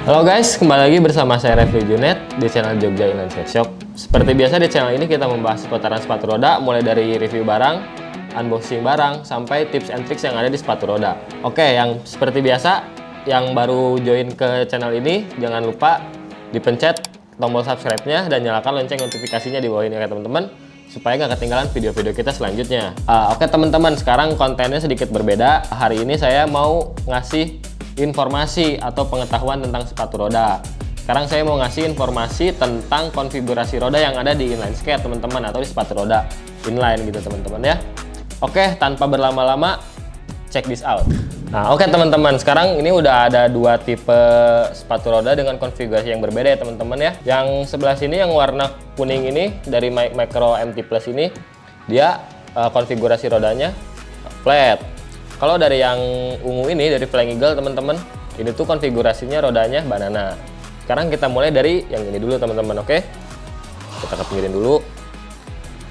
Halo guys, kembali lagi bersama saya Refli Junet di channel Jogja Inline Shop. Seperti biasa di channel ini kita membahas seputaran sepatu roda, mulai dari review barang, unboxing barang, sampai tips and tricks yang ada di sepatu roda. Oke, yang seperti biasa, yang baru join ke channel ini, jangan lupa dipencet tombol subscribe-nya dan nyalakan lonceng notifikasinya di bawah ini ya teman-teman, supaya nggak ketinggalan video-video kita selanjutnya. Oke teman-teman, sekarang kontennya sedikit berbeda. Hari ini saya mau ngasih informasi atau pengetahuan tentang sepatu roda. Sekarang saya mau ngasih informasi tentang konfigurasi roda yang ada di inline skate teman-teman, atau di sepatu roda inline gitu teman-teman ya. Oke, tanpa berlama-lama, check this out. Nah oke teman-teman, sekarang ini udah ada dua tipe sepatu roda dengan konfigurasi yang berbeda ya teman-teman ya. Yang sebelah sini yang warna kuning ini dari Micro MT Plus ini, dia konfigurasi rodanya flat. Kalau dari yang ungu ini, dari Flying Eagle teman-teman, ini tuh konfigurasinya rodanya banana. Sekarang kita mulai dari yang ini dulu teman-teman, oke? Kita kepinggirin dulu.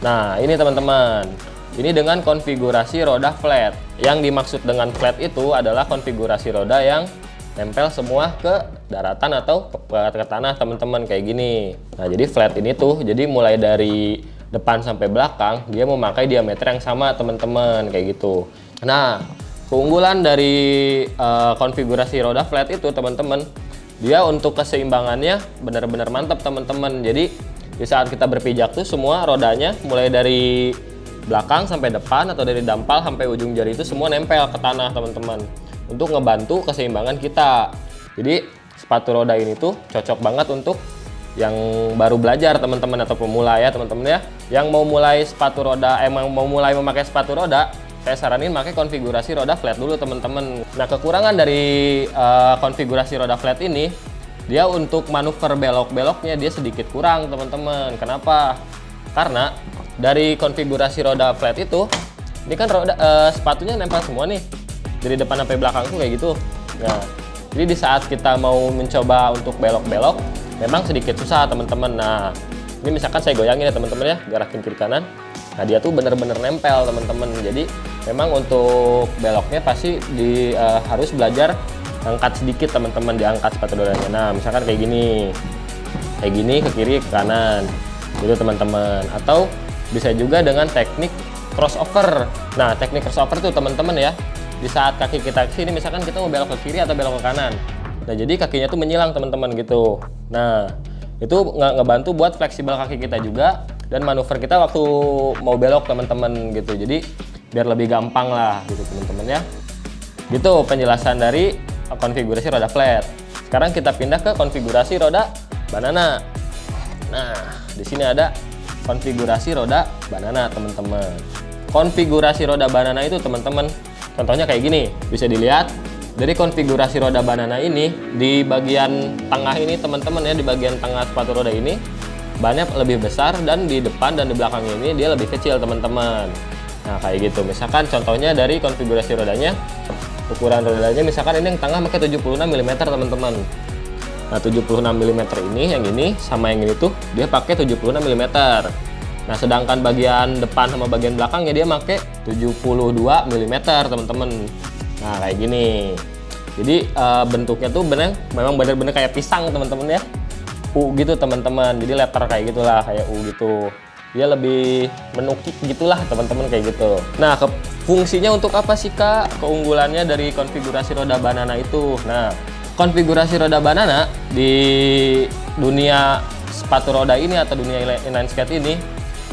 Nah ini teman-teman, ini dengan konfigurasi roda flat. Yang dimaksud dengan flat itu adalah konfigurasi roda yang nempel semua ke daratan atau ke tanah teman-teman, kayak gini. Nah jadi flat ini tuh, jadi mulai dari depan sampai belakang dia memakai diameter yang sama teman-teman, kayak gitu. Nah keunggulan dari konfigurasi roda flat itu teman-teman, dia untuk keseimbangannya benar-benar mantap teman-teman. Jadi di saat kita berpijak tuh semua rodanya mulai dari belakang sampai depan atau dari dampal sampai ujung jari itu semua nempel ke tanah teman-teman, untuk ngebantu keseimbangan kita. Jadi sepatu roda ini tuh cocok banget untuk yang baru belajar teman-teman atau pemula ya teman-teman ya. Yang mau mulai sepatu roda, mau mulai memakai sepatu roda, saya saranin pakai konfigurasi roda flat dulu teman-teman. Nah kekurangan dari konfigurasi roda flat ini, dia untuk manuver belok-beloknya dia sedikit kurang teman-teman. Kenapa? Karena dari konfigurasi roda flat itu, ini kan roda sepatunya nempel semua nih, dari depan sampai belakang tuh kayak gitu. Nah jadi di saat kita mau mencoba untuk belok-belok, memang sedikit susah teman-teman. Nah ini misalkan saya goyangin ya teman-teman ya, gerakin kiri kanan. Nah dia tuh bener-bener nempel teman-teman. Jadi memang untuk beloknya pasti harus belajar angkat sedikit teman-teman, diangkat sepatu rodanya. Nah misalkan kayak gini ke kiri ke kanan gitu teman-teman. Atau bisa juga dengan teknik crossover. Nah teknik crossover tuh teman-teman ya, di saat kaki kita ke sini, misalkan kita mau belok ke kiri atau belok ke kanan, nah jadi kakinya tuh menyilang teman-teman gitu. Nah itu ngebantu buat fleksibel kaki kita juga, dan manuver kita waktu mau belok teman-teman gitu. Jadi biar lebih gampang lah gitu teman-teman ya. Gitu penjelasan dari konfigurasi roda flat. Sekarang kita pindah ke konfigurasi roda banana. Nah di sini ada konfigurasi roda banana teman-teman. Konfigurasi roda banana itu teman-teman, contohnya kayak gini, bisa dilihat dari konfigurasi roda banana ini. Di bagian tengah ini teman-teman ya, di bagian tengah sepatu roda ini bannya lebih besar, dan di depan dan di belakang ini dia lebih kecil teman-teman. Nah kayak gitu. Misalkan contohnya dari konfigurasi rodanya, ukuran rodanya misalkan ini yang tengah pakai 76 mm teman-teman. Nah 76 mm ini, yang ini sama yang ini tuh dia pakai 76 mm. Nah sedangkan bagian depan sama bagian belakangnya dia pakai 72 mm teman-teman. Nah kayak gini. Jadi bentuknya tuh memang bener-bener kayak pisang teman-teman ya, U gitu teman-teman. Jadi letter kayak gitulah, kayak U gitu. Dia lebih menukik gitulah teman-teman, kayak gitu. Nah fungsinya untuk apa sih kak keunggulannya dari konfigurasi roda banana itu? Nah konfigurasi roda banana di dunia sepatu roda ini atau dunia inline skate ini,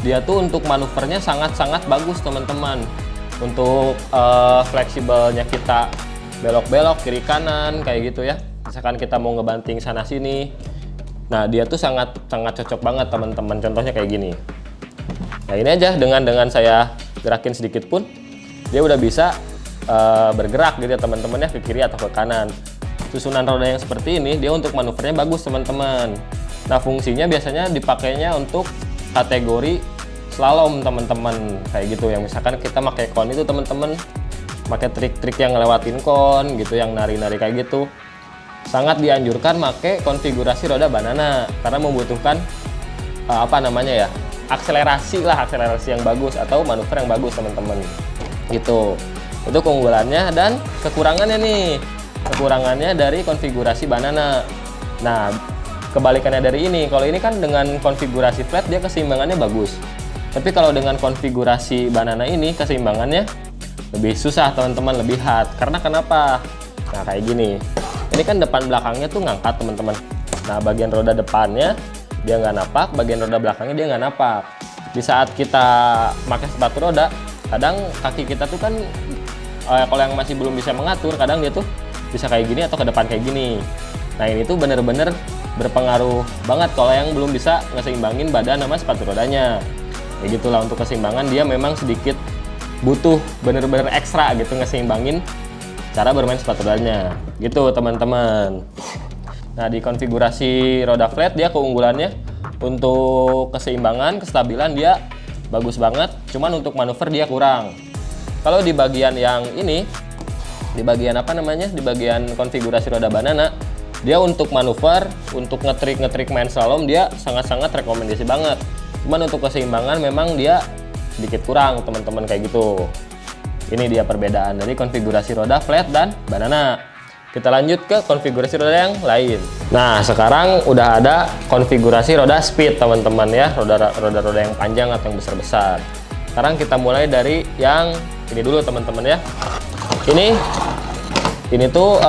dia tuh untuk manuvernya sangat-sangat bagus teman-teman. Untuk fleksibelnya kita belok-belok kiri kanan kayak gitu ya, misalkan kita mau ngebanting sana sini, nah dia tuh sangat cocok banget teman-teman. Contohnya kayak gini. Nah ini aja, dengan saya gerakin sedikit pun dia udah bisa bergerak gitu ya teman-teman ya, ke kiri atau ke kanan. Susunan roda yang seperti ini dia untuk manuvernya bagus teman-teman. Nah fungsinya biasanya dipakainya untuk kategori slalom teman-teman, kayak gitu. Yang misalkan kita pakai kon itu teman-teman, pakai trik-trik yang ngelewatin kon gitu, yang nari-nari kayak gitu, sangat dianjurkan pakai konfigurasi roda banana, karena membutuhkan apa namanya ya, akselerasi yang bagus atau manuver yang bagus teman-teman gitu. Itu keunggulannya. Dan kekurangannya nih, kekurangannya dari konfigurasi banana. Nah, kebalikannya dari ini, kalau ini kan dengan konfigurasi flat dia keseimbangannya bagus. Tapi kalau dengan konfigurasi banana ini keseimbangannya lebih susah teman-teman, lebih hard. Karena kenapa? Nah kayak gini. Ini kan depan belakangnya tuh ngangkat teman-teman. Nah bagian roda depannya dia nggak napak, bagian roda belakangnya dia nggak napak. Di saat kita pakai sepatu roda, kadang kaki kita tuh kan kalau yang masih belum bisa mengatur, kadang dia tuh bisa kayak gini atau ke depan kayak gini. Nah ini tuh bener-bener berpengaruh banget kalau yang belum bisa ngeseimbangin badan sama sepatu rodanya. Ya gitulah, untuk keseimbangan dia memang sedikit butuh bener-bener ekstra gitu ngeseimbangin cara bermain sepatu rodanya gitu teman-teman. Nah di konfigurasi roda flat dia keunggulannya untuk keseimbangan, kestabilan dia bagus banget, cuman untuk manuver dia kurang. Kalau di bagian yang ini, di bagian apa namanya, di bagian konfigurasi roda banana, dia untuk manuver, untuk ngetrik main slalom dia sangat-sangat rekomendasi banget. Cuman untuk keseimbangan memang dia sedikit kurang teman-teman kayak gitu. Ini dia perbedaan dari konfigurasi roda flat dan banana. Kita lanjut ke konfigurasi roda yang lain. Nah sekarang udah ada konfigurasi roda speed teman-teman ya, roda-roda yang panjang atau yang besar-besar. Sekarang kita mulai dari yang ini dulu teman-teman ya. Ini tuh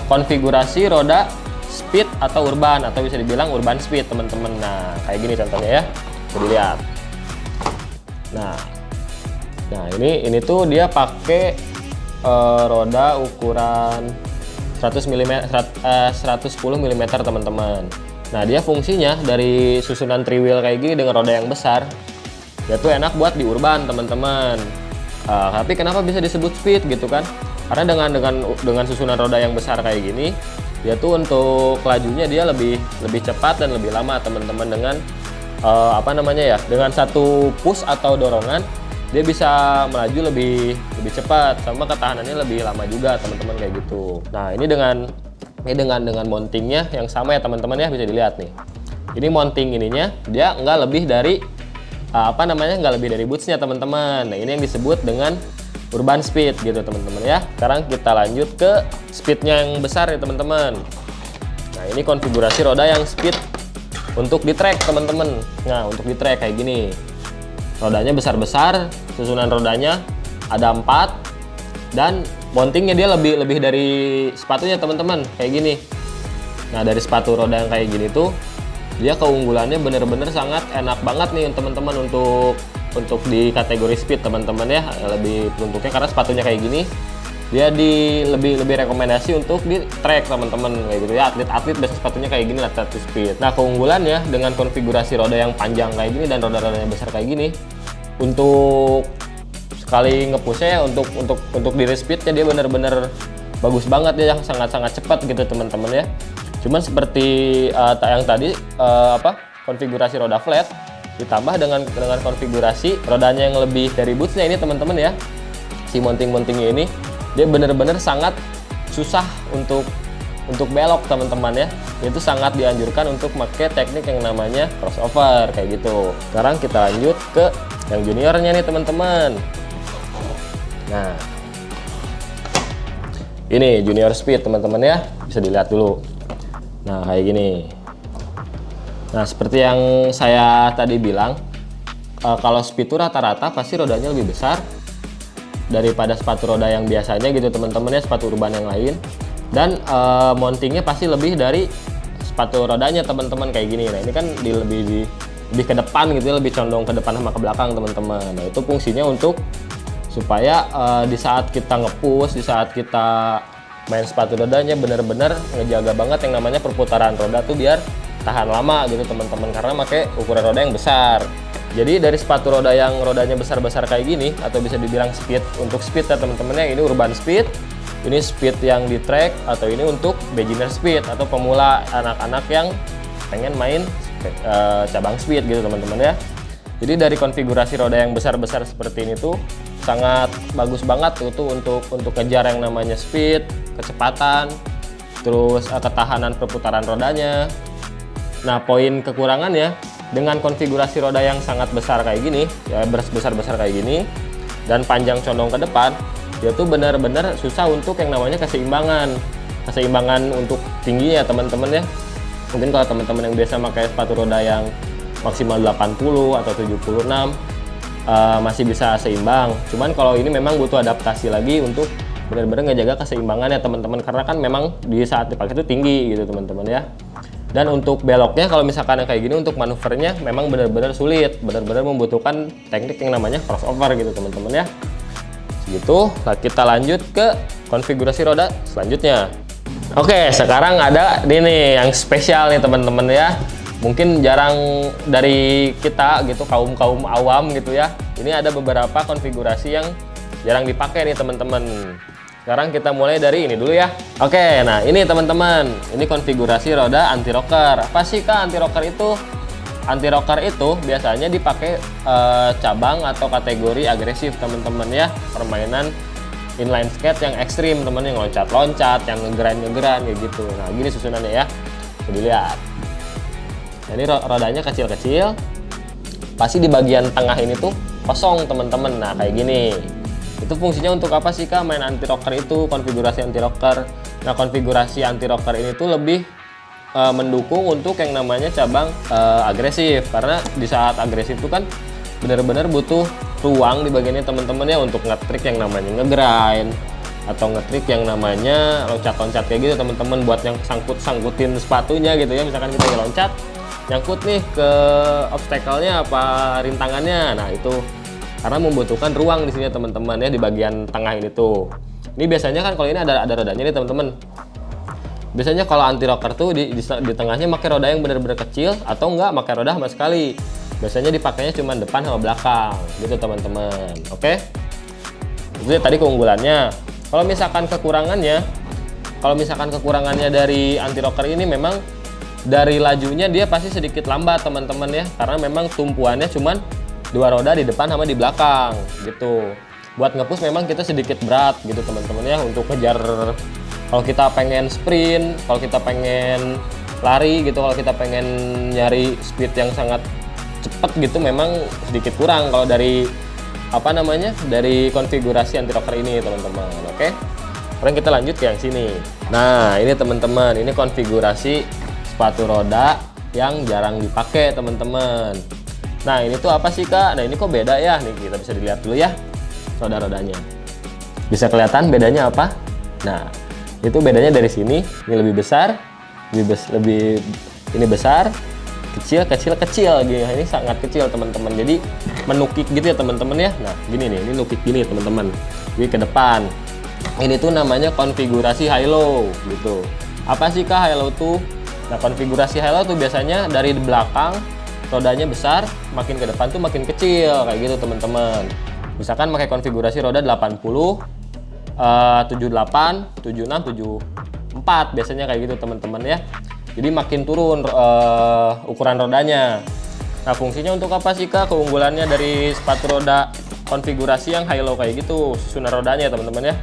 konfigurasi roda speed atau urban, atau bisa dibilang urban speed teman-teman. Nah kayak gini contohnya ya, bisa dilihat. Nah ini tuh dia pakai roda ukuran 110 mm teman-teman. Nah dia fungsinya dari susunan triwheel kayak gini dengan roda yang besar, dia tuh enak buat di urban teman-teman. Tapi kenapa bisa disebut speed gitu kan? Karena dengan susunan roda yang besar kayak gini, dia tuh untuk lajunya dia lebih cepat dan lebih lama teman-teman. Dengan apa namanya ya, dengan satu push atau dorongan dia bisa melaju lebih cepat, sama ketahanannya lebih lama juga teman-teman kayak gitu. Nah ini dengan mountingnya yang sama ya teman-teman ya, bisa dilihat nih. Ini mounting ininya dia nggak lebih dari apa namanya, nggak lebih dari bootsnya teman-teman. Nah ini yang disebut dengan urban speed gitu teman-teman ya. Sekarang kita lanjut ke speednya yang besar ya teman-teman. Nah ini konfigurasi roda yang speed untuk di track teman-teman. Nah untuk di track kayak gini, rodanya besar-besar, susunan rodanya ada 4, dan mountingnya dia lebih dari sepatunya teman-teman kayak gini. Nah dari sepatu roda yang kayak gini tuh dia keunggulannya bener-bener sangat enak banget nih teman-teman untuk di kategori speed teman-teman ya, lebih peruntuknya karena sepatunya kayak gini. Dia lebih rekomendasi untuk di track teman-teman kayak gitu ya, atlet-atlet biasa sepatunya kayak gini, atlet speed. Nah keunggulannya dengan konfigurasi roda yang panjang kayak gini dan roda-rodanya besar kayak gini, untuk sekali nge-pushnya ya, untuk diri speednya dia bener-bener bagus banget ya, yang sangat-sangat cepat gitu teman-teman ya. Cuman seperti yang tadi konfigurasi roda flat ditambah dengan konfigurasi rodanya yang lebih dari bootsnya ini teman-teman ya, si mountingnya ini dia bener-bener sangat susah untuk belok teman-teman ya. Itu sangat dianjurkan untuk pakai teknik yang namanya crossover kayak gitu. Sekarang kita lanjut ke yang juniornya nih teman-teman. Nah ini junior speed teman-teman ya, bisa dilihat dulu. Nah kayak gini. Nah seperti yang saya tadi bilang, kalau speed itu rata-rata pasti rodanya lebih besar daripada sepatu roda yang biasanya gitu teman-teman ya, sepatu urban yang lain. Dan mountingnya pasti lebih dari sepatu rodanya teman-teman kayak gini. Nah ini kan lebih ke depan gitu ya, lebih condong ke depan sama ke belakang teman-teman. Nah itu fungsinya untuk supaya di saat kita nge-push, di saat kita main sepatu rodanya bener-bener ngejaga banget yang namanya perputaran roda tuh biar tahan lama gitu teman-teman, karena pakai ukuran roda yang besar. Jadi dari sepatu roda yang rodanya besar-besar kayak gini, atau bisa dibilang speed, untuk speed ya teman-teman ya, ini urban speed, ini speed yang di track, atau ini untuk beginner speed atau pemula, anak-anak yang pengen main cabang speed gitu teman-teman ya. Jadi dari konfigurasi roda yang besar-besar seperti ini tuh sangat bagus banget itu untuk kejar yang namanya speed, kecepatan, terus ketahanan perputaran rodanya. Nah poin kekurangannya dengan konfigurasi roda yang sangat besar kayak gini ya, besar-besar kayak gini dan panjang condong ke depan, dia tuh benar-benar susah untuk yang namanya keseimbangan untuk tingginya teman-teman ya. Mungkin kalau teman-teman yang biasa pakai sepatu roda yang maksimal 80 atau 76 masih bisa seimbang. Cuman kalau ini memang butuh adaptasi lagi untuk benar-benar ngejaga keseimbangannya teman-teman, karena kan memang di saat dipakai itu tinggi gitu teman-teman ya. Dan untuk beloknya kalau misalkan kayak gini, untuk manuvernya memang benar-benar sulit, benar-benar membutuhkan teknik yang namanya crossover gitu teman-teman ya. Segitu. Nah, kita lanjut ke konfigurasi roda selanjutnya. Oke, sekarang ada ini nih yang spesial nih teman-teman ya. Mungkin jarang dari kita gitu, kaum awam gitu ya. Ini ada beberapa konfigurasi yang jarang dipakai nih teman-teman. Sekarang kita mulai dari ini dulu ya. Oke, nah ini teman-teman, ini konfigurasi roda anti rocker. Apa sih Kak anti rocker itu? Anti rocker itu biasanya dipakai cabang atau kategori agresif teman-teman ya. Permainan inline skate yang ekstrim, teman, yang loncat-loncat, yang ngegran kayak gitu. Nah, gini susunannya ya. Bisa dilihat. Nah, ini rodanya kecil-kecil. Pasti di bagian tengah ini tuh kosong teman-teman. Nah, kayak gini. Itu fungsinya untuk apa sih Kak main anti rocker itu, konfigurasi anti rocker? Nah, konfigurasi anti rocker ini tuh lebih mendukung untuk yang namanya cabang agresif, karena di saat agresif itu kan benar-benar butuh ruang di bagiannya teman-teman ya untuk ngetrik yang namanya ngegrind atau ngetrik yang namanya loncat-loncat kayak gitu teman-teman, buat yang sangkutin sepatunya gitu ya. Misalkan kita loncat nyangkut nih ke obstacle-nya apa rintangannya, nah itu karena membutuhkan ruang di sini teman-teman ya, di bagian tengah ini tuh. Ini biasanya kan kalau ini ada rodanya nih teman-teman. Biasanya kalau anti rocker tuh di tengahnya pakai roda yang benar-benar kecil, atau enggak pakai roda sama sekali. Biasanya dipakainya cuma depan sama belakang gitu teman-teman. Oke, itu tadi keunggulannya. Kalau misalkan kekurangannya dari anti rocker ini, memang dari lajunya dia pasti sedikit lambat teman-teman ya, karena memang tumpuannya cuma dua roda di depan sama di belakang gitu. Buat ngepush memang kita sedikit berat gitu teman-teman ya, untuk kejar. Kalau kita pengen sprint, kalau kita pengen lari gitu, kalau kita pengen nyari speed yang sangat cepat gitu, memang sedikit kurang kalau dari dari konfigurasi anti rocker ini teman-teman. Oke, sekarang kita lanjut ke yang sini. Nah, ini teman-teman, ini konfigurasi sepatu roda yang jarang dipakai teman-teman. Nah, ini tuh apa sih Kak? Nah, ini kok beda ya? Nih kita bisa dilihat dulu ya roda-rodanya. Bisa kelihatan bedanya apa? Nah, itu bedanya dari sini. Ini lebih besar, ini besar, kecil gini. Ini sangat kecil teman-teman. Jadi menukik gitu ya teman-teman ya. Nah, gini nih, ini nukik gini teman-teman. Jadi ke depan. Ini tuh namanya konfigurasi high low gitu. Apa sih Kak high low tuh? Nah, konfigurasi high low tuh biasanya dari belakang rodanya besar, makin ke depan tuh makin kecil kayak gitu teman-teman. Misalkan pakai konfigurasi roda 80, 78, 76, 74 biasanya kayak gitu teman-teman ya. Jadi makin turun ukuran rodanya. Nah, fungsinya untuk apa sih Kak keunggulannya dari sepatu roda konfigurasi yang high low kayak gitu? Susunan rodanya teman-teman ya.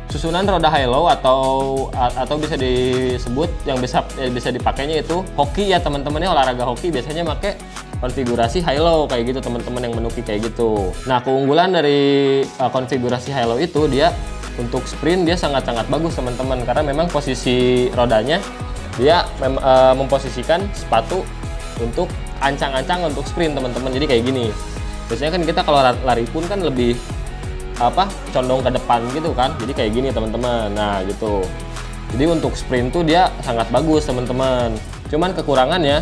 Susunan roda high low atau bisa disebut yang bisa dipakainya itu hoki ya teman-teman ya. Olahraga hoki biasanya pakai konfigurasi high low kayak gitu teman-teman, yang menukik kayak gitu. Nah, keunggulan dari konfigurasi high low itu, dia untuk sprint dia sangat-sangat bagus teman-teman, karena memang posisi rodanya dia memposisikan sepatu untuk ancang-ancang untuk sprint teman-teman. Jadi kayak gini. Biasanya kan kita kalau lari pun kan lebih condong ke depan gitu kan, jadi kayak gini teman-teman. Nah gitu, jadi untuk sprint tuh dia sangat bagus teman-teman. Cuman kekurangannya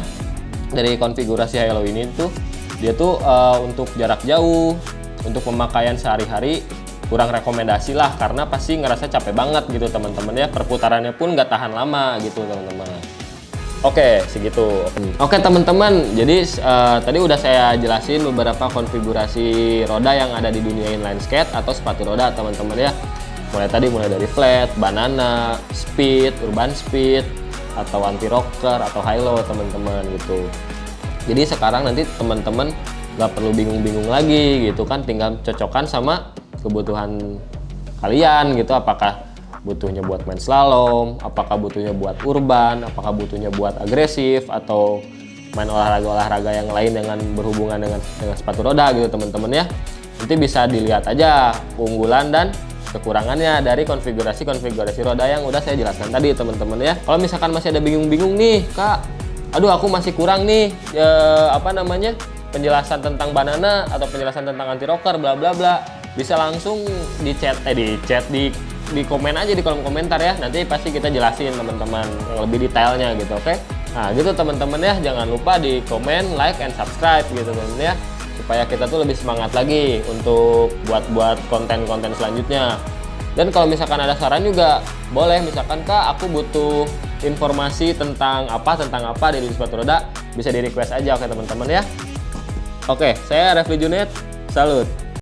dari konfigurasi high low ini tuh, dia tuh untuk jarak jauh, untuk pemakaian sehari-hari kurang rekomendasi lah, karena pasti ngerasa capek banget gitu teman-teman ya. Perputarannya pun nggak tahan lama gitu teman-teman. Oke, segitu. Oke teman-teman, jadi tadi udah saya jelasin beberapa konfigurasi roda yang ada di dunia inline skate atau sepatu roda teman-teman ya. Mulai dari flat, banana, speed, urban speed, atau anti rocker, atau high low teman-teman gitu. Jadi sekarang nanti teman-teman nggak perlu bingung-bingung lagi gitu kan, tinggal cocokkan sama kebutuhan kalian gitu. Apakah butuhnya buat main slalom, apakah butuhnya buat urban, apakah butuhnya buat agresif, atau main olahraga-olahraga yang lain dengan berhubungan dengan sepatu roda gitu teman-teman ya. Nanti bisa dilihat aja keunggulan dan kekurangannya dari konfigurasi roda yang udah saya jelaskan tadi teman-teman ya. Kalau misalkan masih ada bingung-bingung nih Kak, aduh aku masih kurang nih penjelasan tentang banana atau penjelasan tentang anti rocker bla bla bla, bisa langsung di komen aja di kolom komentar ya. Nanti pasti kita jelasin teman-teman yang lebih detailnya gitu, oke? Nah gitu teman-teman ya, jangan lupa di komen, like, and subscribe gitu teman-teman ya, supaya kita tuh lebih semangat lagi untuk buat konten-konten selanjutnya. Dan kalau misalkan ada saran juga boleh, misalkan Kak aku butuh informasi tentang apa di sepatu roda, bisa di request aja, oke teman-teman ya. Oke, saya Refli Junet, salut.